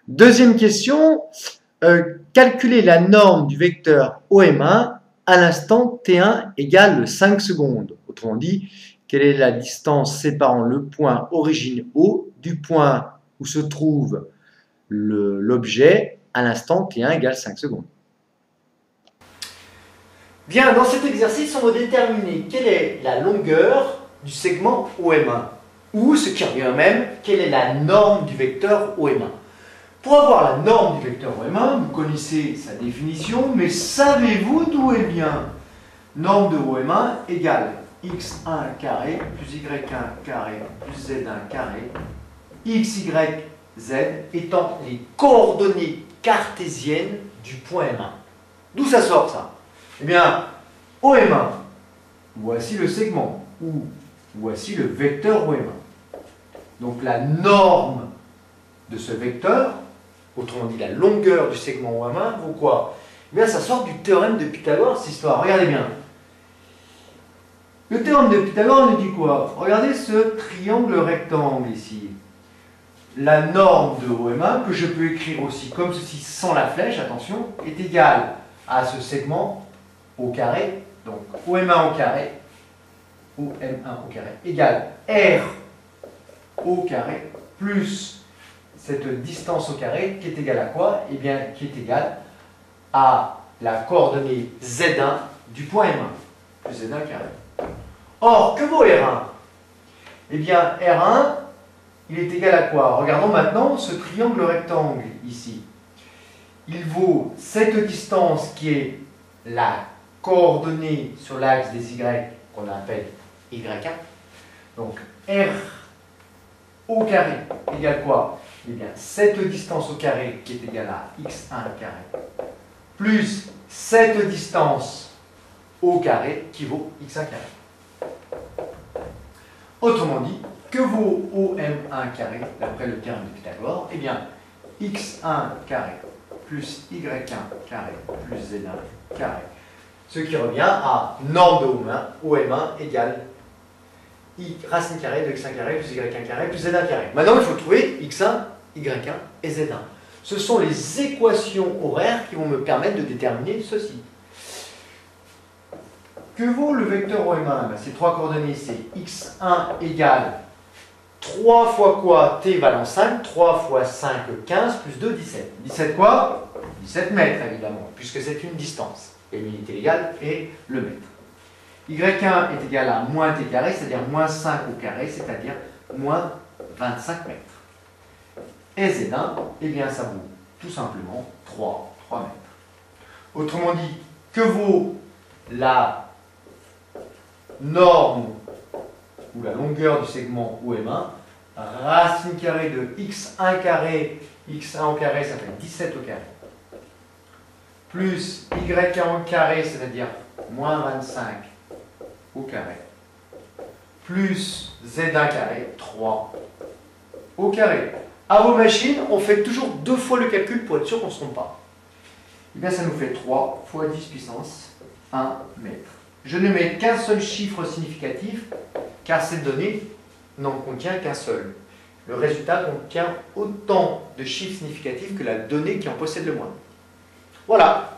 Deuxième question, calculer la norme du vecteur OM1 à l'instant T1 égale 5 secondes. Autrement dit, quelle est la distance séparant le point origine O du point où se trouve l'objet à l'instant T1 égale 5 secondes. Bien, dans cet exercice, on va déterminer quelle est la longueur du segment OM1 ou, ce qui revient même, quelle est la norme du vecteur OM1. Pour avoir la norme du vecteur OM1, vous connaissez sa définition, mais savez-vous d'où elle vient? Norme de OM1 égale x1 carré plus y1 carré plus z1 carré, x, y, z étant les coordonnées cartésiennes du point M1. D'où ça sort ça? Eh bien, OM1, voici le segment, ou voici le vecteur OM1. Donc la norme de ce vecteur, autrement dit la longueur du segment OM1, vaut quoi? Eh bien, ça sort du théorème de Pythagore, cette histoire. Regardez bien. Le théorème de Pythagore nous dit quoi? Regardez ce triangle rectangle ici. La norme de OM1, que je peux écrire aussi comme ceci sans la flèche, attention, est égale à ce segment au carré, donc OM1 au carré, OM1 au carré, égale R au carré, plus cette distance au carré, qui est égale à quoi? Eh bien, qui est égale à la coordonnée Z1 du point M1, plus Z1 carré. Or, que vaut R1? Eh bien, R1, il est égal à quoi? Regardons maintenant ce triangle rectangle ici. Il vaut cette distance qui est la coordonnée sur l'axe des Y qu'on appelle Y1. Donc R au carré égale quoi? Eh bien, cette distance au carré qui est égale à x1 carré plus cette distance au carré qui vaut x1 carré. Autrement dit, que vaut OM1 carré d'après le théorème de Pythagore? Eh bien, x1 carré plus y1 carré plus z1 carré. Ce qui revient à norme de OM1 égale racine carrée de x1 carré plus y1 carré plus z1 carré. Maintenant, il faut trouver x1, y1 et z1. Ce sont les équations horaires qui vont me permettre de déterminer ceci. Que vaut le vecteur OM1? Ces trois coordonnées, c'est x1 égale 3 fois quoi? T valant 5, 3 fois 5, 15, plus 2, 17. 17 quoi? 17 mètres, évidemment, puisque c'est une distance. Et l'unité légale est le mètre. Y1 est égal à moins t carré, c'est-à-dire moins 5 au carré, c'est-à-dire moins 25 mètres. Et Z1, eh bien, ça vaut tout simplement 3 mètres. Autrement dit, que vaut la norme ou la longueur du segment OM1? Racine carrée de x1 carré, x1 au carré, ça fait 17 au carré. Plus y1 au carré, c'est-à-dire moins 25 au carré. Plus z1 carré, 3 au carré. À vos machines, on fait toujours 2 fois le calcul pour être sûr qu'on ne se trompe pas. Eh bien, ça nous fait 3 fois 10 puissance 1 mètre. Je ne mets qu'un seul chiffre significatif, car cette donnée n'en contient qu'un seul. Le résultat contient autant de chiffres significatifs que la donnée qui en possède le moins. Voilà.